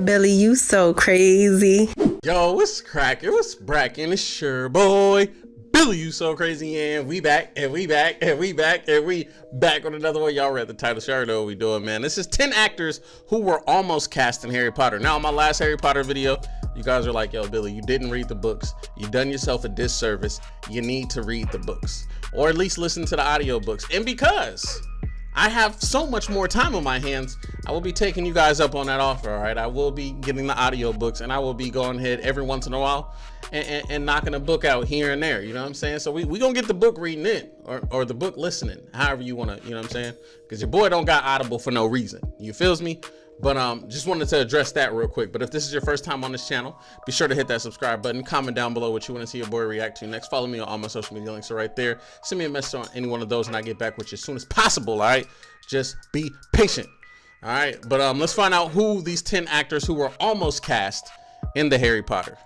Billy, you so crazy. Yo, what's cracking? What's bracking? It's your boy, Billy, you so crazy, and we back, and we back, and we back, and we back with another one. Y'all read the title, so you already know what we doing, man. This is 10 actors who were almost cast in Harry Potter. Now, in my last Harry Potter video, you guys are like, yo, Billy, you didn't read the books. You done yourself a disservice. You need to read the books, or at least listen to the audio books. And because I have so much more time on my hands, I will be taking you guys up on that offer, all right? I will be getting the audio books, and I will be going ahead every once in a while and knocking a book out here and there, you know what I'm saying? So we gonna get the book reading in, or the book listening, however you wanna, you know what I'm saying? Because your boy don't got Audible for no reason, you feels me? But just wanted to address that real quick. But if this is your first time on this channel, be sure to hit that subscribe button, comment down below what you want to see your boy react to next. Follow me on all my social media links are right there. Send me a message on any one of those and I get back with you as soon as possible, all right? Just be patient, all right? But let's find out who these 10 actors who were almost cast in the Harry Potter.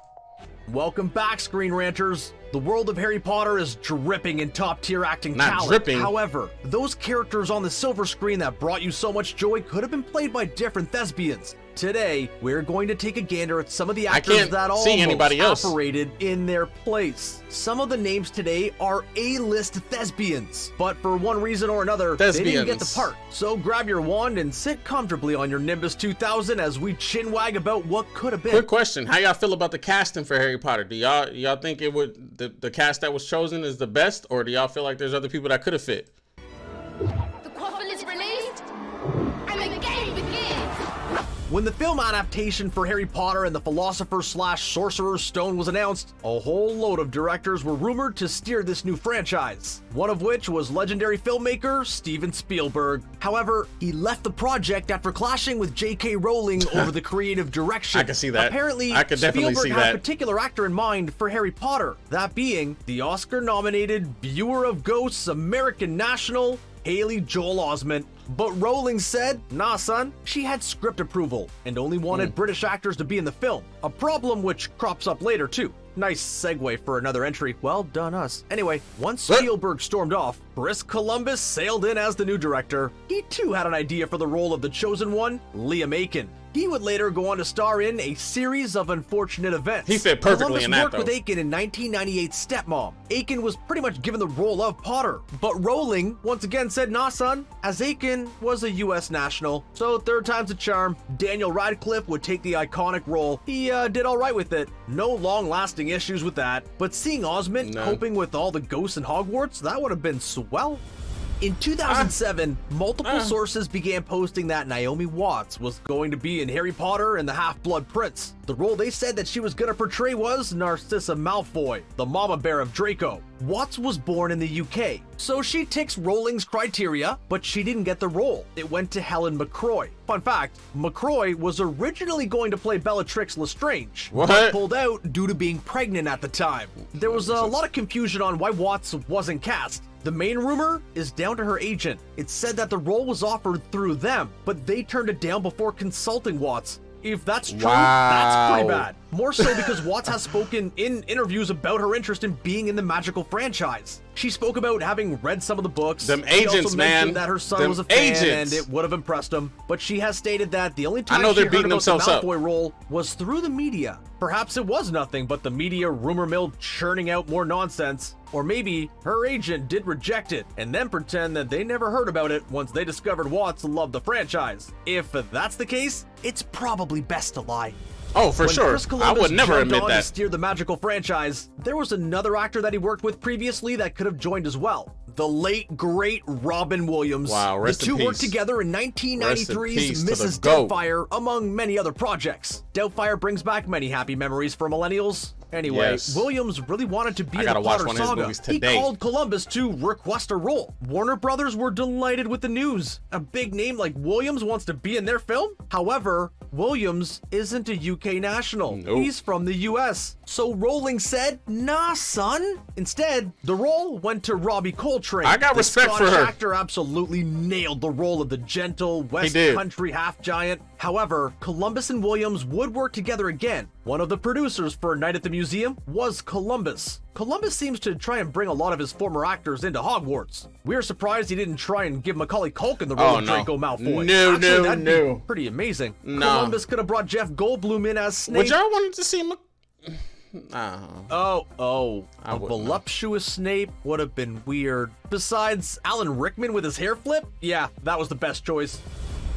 Welcome back, Screen Ranters. The world of Harry Potter is dripping in top-tier acting talent. Dripping. However, those characters on the silver screen that brought you so much joy could have been played by different thespians. Today, we're going to take a gander at some of the actors that almost operated in their place. Some of the names today are A-list thespians, but for one reason or another, they didn't get the part. So grab your wand and sit comfortably on your Nimbus 2000 as we chinwag about what could have been. Quick question, how y'all feel about the casting for Harry Potter? Do y'all think it would the cast that was chosen is the best, or do y'all feel like there's other people that could have fit? The coffin is released, and the game begins. When the film adaptation for Harry Potter and the Philosopher's/Sorcerer's Stone was announced, a whole load of directors were rumored to steer this new franchise, one of which was legendary filmmaker Steven Spielberg. However, he left the project after clashing with J.K. Rowling over the creative direction. I can see that. Apparently, I could definitely Spielberg see had that. a particular actor in mind for Harry Potter, that being the Oscar-nominated viewer of ghosts American national, Haley Joel Osment. But Rowling said, nah son, she had script approval and only wanted British actors to be in the film. A problem which crops up later too. Nice segue for another entry. Well done us. Anyway, once Spielberg stormed off, Chris Columbus sailed in as the new director. He too had an idea for the role of the chosen one, Liam Aiken. He would later go on to star in A Series of Unfortunate Events. He fit perfectly Columbus in that, worked with Aiken in 1998's Stepmom. Aiken was pretty much given the role of Potter, but Rowling once again said, nah son, as Aiken was a US national, so third time's a charm. Daniel Radcliffe would take the iconic role. He did all right with it. No long-lasting issues with that, but seeing Osment coping with all the ghosts in Hogwarts, that would have been swell. In 2007, multiple sources began posting that Naomi Watts was going to be in Harry Potter and the Half-Blood Prince. The role they said that she was going to portray was Narcissa Malfoy, the mama bear of Draco. Watts was born in the UK, so she ticks Rowling's criteria, but she didn't get the role. It went to Helen McCroy. Fun fact, McCroy was originally going to play Bellatrix Lestrange, but pulled out due to being pregnant at the time. There was a lot of confusion on why Watts wasn't cast. The main rumor is down to her agent. It said that the role was offered through them, but they turned it down before consulting Watts. If that's true, that's pretty bad. More so because Watts has spoken in interviews about her interest in being in the magical franchise. She spoke about having read some of the books. Them agents, she also mentioned that her son was a fan and it would have impressed him. But she has stated that the only time she heard about the Malfoy role was through the media. Perhaps it was nothing but the media rumor mill churning out more nonsense. Or maybe her agent did reject it and then pretend that they never heard about it once they discovered Watts loved the franchise. If that's the case, it's probably best to lie. Oh, for sure. I would never admit that. To steer the magical franchise, there was another actor that he worked with previously that could have joined as well. The late, great Robin Williams. Wow, rest in peace. The two worked together in 1993's Mrs. Doubtfire, among many other projects. Doubtfire brings back many happy memories for millennials. Anyway, Williams really wanted to be in the Potter saga. He called Columbus to request a role. Warner Brothers were delighted with the news. A big name like Williams wants to be in their film? However, Williams isn't a UK national. He's from the US. So Rowling said, nah, son. Instead, the role went to Robbie Coltrane. I got respect for her. The actor absolutely nailed the role of the gentle West Country half-giant. However, Columbus and Williams would work together again. One of the producers for Night at the Museum was Columbus. Columbus seems to try and bring a lot of his former actors into Hogwarts. We're surprised he didn't try and give Macaulay Culkin the role of Draco Malfoy. That'd be pretty amazing. Columbus could have brought Jeff Goldblum in as Snape. Would y'all wanted to see a voluptuous Snape would have been weird. Besides Alan Rickman with his hair flip, yeah, that was the best choice.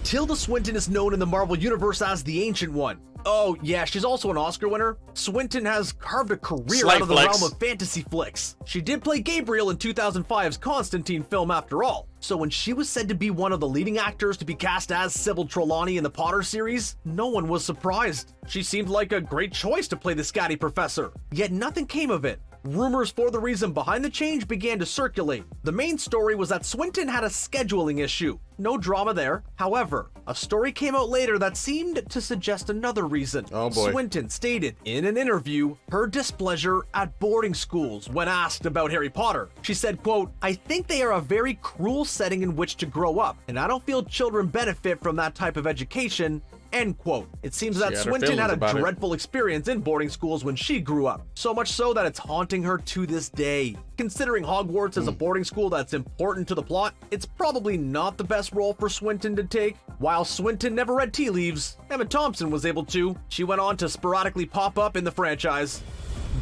Tilda Swinton is known in the Marvel Universe as the Ancient One. Oh yeah, she's also an Oscar winner. Swinton has carved a career out of the realm of fantasy flicks. She did play Gabriel in 2005's Constantine film after all. So when she was said to be one of the leading actors to be cast as Sybil Trelawney in the Potter series, no one was surprised. She seemed like a great choice to play the scatty professor. Yet nothing came of it. Rumors for the reason behind the change began to circulate. The main story was that Swinton had a scheduling issue. No drama there. However, a story came out later that seemed to suggest another reason. Oh boy. Swinton stated in an interview her displeasure at boarding schools when asked about Harry Potter. She said, quote, "I think they are a very cruel setting in which to grow up, and I don't feel children benefit from that type of education." End quote. It seems that Swinton had a dreadful experience in boarding schools when she grew up, so much so that it's haunting her to this day. Considering Hogwarts is a boarding school that's important to the plot, it's probably not the best role for Swinton to take. While Swinton never read tea leaves, Emma Thompson was able to. She went on to sporadically pop up in the franchise.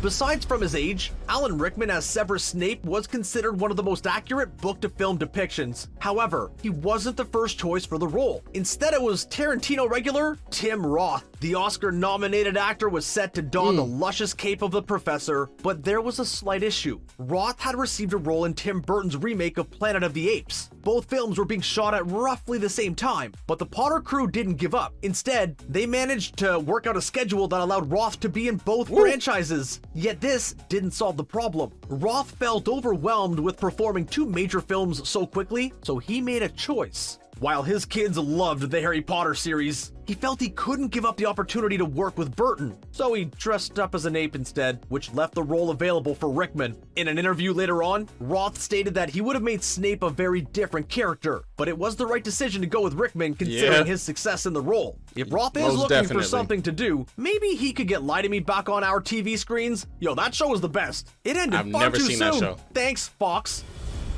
Besides from his age, Alan Rickman as Severus Snape was considered one of the most accurate book-to-film depictions. However, he wasn't the first choice for the role. Instead, it was Tarantino regular Tim Roth. The Oscar-nominated actor was set to don the luscious cape of the professor, but there was a slight issue. Roth had received a role in Tim Burton's remake of Planet of the Apes. Both films were being shot at roughly the same time, but the Potter crew didn't give up. Instead, they managed to work out a schedule that allowed Roth to be in both franchises. Yet this didn't solve the problem. Roth felt overwhelmed with performing two major films so quickly, so he made a choice. While his kids loved the Harry Potter series, he felt he couldn't give up the opportunity to work with Burton, so he dressed up as an ape instead, which left the role available for Rickman. In an interview later on, Roth stated that he would have made Snape a very different character, but it was the right decision to go with Rickman considering his success in the role. If Roth is looking for something to do, maybe he could get Lie to Me back on our TV screens. Yo, that show was the best. It ended far too soon. That show. Thanks, Fox.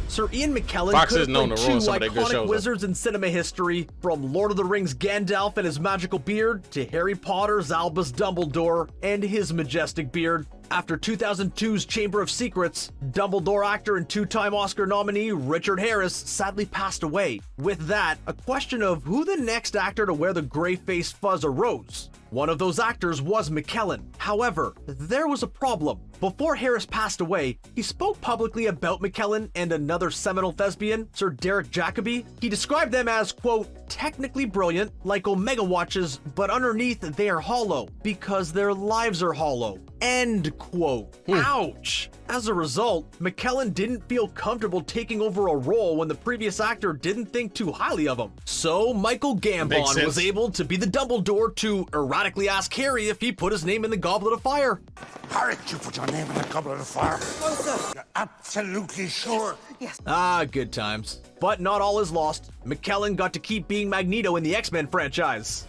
Sir Ian McKellen could have played two iconic wizards in cinema history, from Lord of the Rings' Gandalf and his magical beard to Harry Potter's Albus Dumbledore and his majestic beard. After 2002's Chamber of Secrets, Dumbledore actor and two-time Oscar nominee Richard Harris sadly passed away. With that, a question of who the next actor to wear the gray-faced fuzz arose. One of those actors was McKellen. However, there was a problem. Before Harris passed away, he spoke publicly about McKellen and another seminal thespian, Sir Derek Jacobi. He described them as, quote, technically brilliant, like Omega watches, but underneath they are hollow, because their lives are hollow. End quote. Ouch! As a result, McKellen didn't feel comfortable taking over a role when the previous actor didn't think too highly of him. So Michael Gambon was able to be the Dumbledore to erratically ask Harry if he put his name in the Goblet of Fire. Harry, did you put your name in the Goblet of Fire? No, sir. You're absolutely sure? Yes. Ah, good times. But not all is lost. McKellen got to keep being Magneto in the X-Men franchise.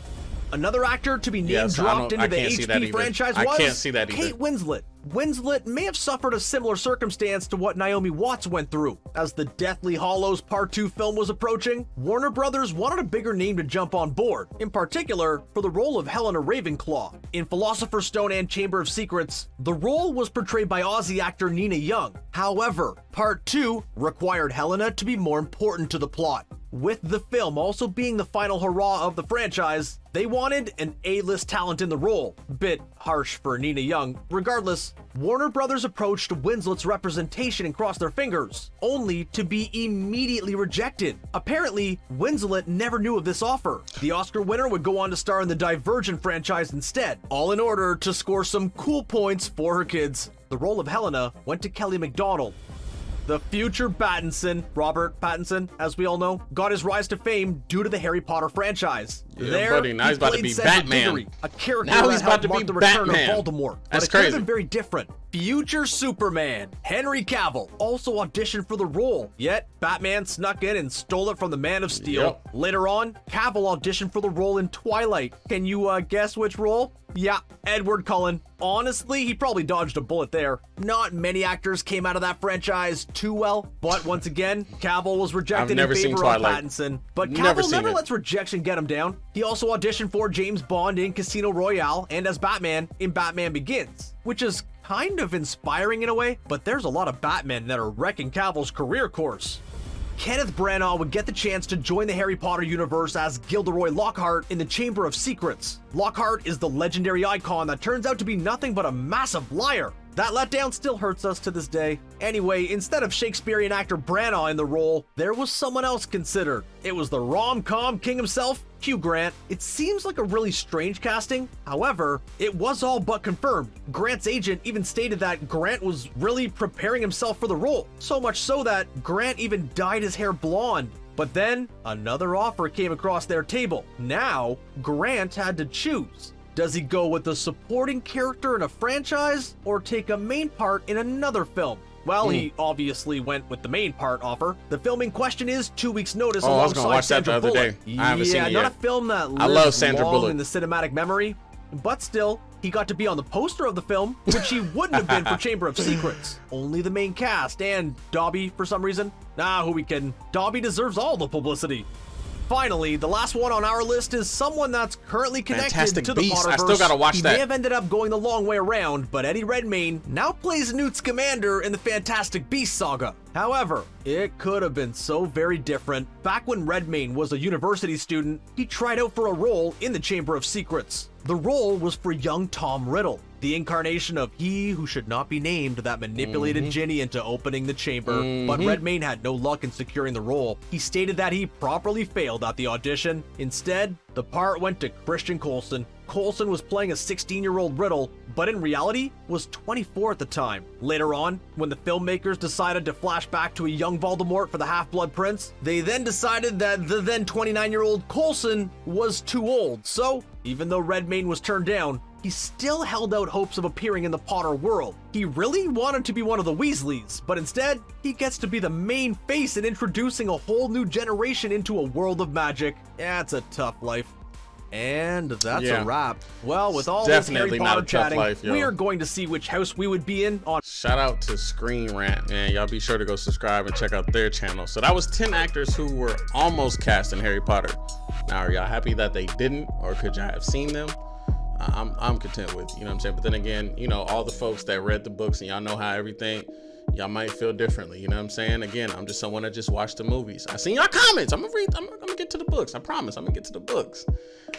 Another actor to be name-dropped into the HP franchise was Kate Winslet. Winslet may have suffered a similar circumstance to what Naomi Watts went through. As the Deathly Hallows Part 2 film was approaching, Warner Brothers wanted a bigger name to jump on board, in particular for the role of Helena Ravenclaw. In Philosopher's Stone and Chamber of Secrets, the role was portrayed by Aussie actor Nina Young. However, Part 2 required Helena to be more important to the plot. With the film also being the final hurrah of the franchise, they wanted an A-list talent in the role. Bit harsh for Nina Young. Regardless, Warner Brothers approached Winslet's representation and crossed their fingers, only to be immediately rejected. Apparently, Winslet never knew of this offer. The Oscar winner would go on to star in the Divergent franchise instead, all in order to score some cool points for her kids. The role of Helena went to Kelly Macdonald. The future Pattinson, Robert Pattinson, as we all know, got his rise to fame due to the Harry Potter franchise. Yeah, there, buddy, now he's about to played be Cedric Batman. Diggory, a character Now that he's about helped to mark be the return Batman. of Voldemort. That's but it could have crazy. been very different. Future Superman, Henry Cavill, also auditioned for the role, yet Batman snuck in and stole it from the Man of Steel. Yep. Later on, Cavill auditioned for the role in Twilight. Can you guess which role? Yeah, Edward Cullen. Honestly, he probably dodged a bullet there. Not many actors came out of that franchise too well, but once again, Cavill was rejected never in seen favor of Twilight. Pattinson. But Never Cavill seen never it. lets rejection get him down. He also auditioned for James Bond in Casino Royale and as Batman in Batman Begins, which is kind of inspiring in a way, but there's a lot of Batmen that are wrecking Cavill's career course. Kenneth Branagh would get the chance to join the Harry Potter universe as Gilderoy Lockhart in the Chamber of Secrets. Lockhart is the legendary icon that turns out to be nothing but a massive liar. That letdown still hurts us to this day. Anyway, instead of Shakespearean actor Branagh in the role, there was someone else considered. It was the rom-com king himself, Hugh Grant. It seems like a really strange casting. However, it was all but confirmed. Grant's agent even stated that Grant was really preparing himself for the role. So much so that Grant even dyed his hair blonde. But then, another offer came across their table. Now, Grant had to choose. Does he go with the supporting character in a franchise or take a main part in another film? Well, he obviously went with the main part offer. The film in question is 2 Weeks Notice Oh, I was gonna alongside watch that the Sandra other Bullock. day. I haven't seen it not yet. a film that lives I love Sandra long Bullock. in the cinematic memory, but still, he got to be on the poster of the film, which he wouldn't have been for Chamber of Secrets. Only the main cast and Dobby for some reason. Nah, who we kidding? Dobby deserves all the publicity. Finally, the last one on our list is someone that's currently connected Fantastic to the Beasts. Potterverse. I still gotta watch he that. may have ended up going the long way around, but Eddie Redmayne now plays Newt Scamander in the Fantastic Beasts saga. However, it could have been so very different. Back when Redmayne was a university student, he tried out for a role in the Chamber of Secrets. The role was for young Tom Riddle, the incarnation of he who should not be named that manipulated Ginny into opening the chamber, but Redmayne had no luck in securing the role. He stated that he properly failed at the audition. Instead, the part went to Christian Coulson. Coulson was playing a 16-year-old Riddle, but in reality was 24 at the time. Later on, when the filmmakers decided to flash back to a young Voldemort for the Half-Blood Prince, they then decided that the then 29-year-old Coulson was too old. So, even though Redmayne was turned down, he still held out hopes of appearing in the Potter world. He really wanted to be one of the Weasleys, but instead, he gets to be the main face in introducing a whole new generation into a world of magic. Yeah, it's a tough life. And that's a wrap. Well, with all this Harry Definitely not Potter a tough chatting, life, yo. we are going to see which house we would be in on. Shout out to Screen Rant, man. Y'all be sure to go subscribe and check out their channel. So that was 10 actors who were almost cast in Harry Potter. Now, are y'all happy that they didn't, or could y'all have seen them? I'm content with, you know what I'm saying? But then again, you know, all the folks that read the books and y'all know how everything, y'all might feel differently, you know what I'm saying? Again, I'm just someone that just watched the movies. I seen y'all comments. I'm gonna get to the books. I promise, I'm gonna get to the books.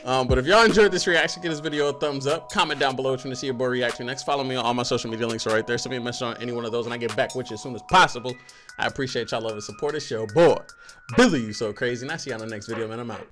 But if y'all enjoyed this reaction, give this video a thumbs up. Comment down below what you want to see your boy react to next. Follow me on all my social media links are right there. Send me a message on any one of those and I get back with you as soon as possible. I appreciate y'all love and support. It's your boy, Billy You So Crazy, and I see you on the next video, man. I'm out.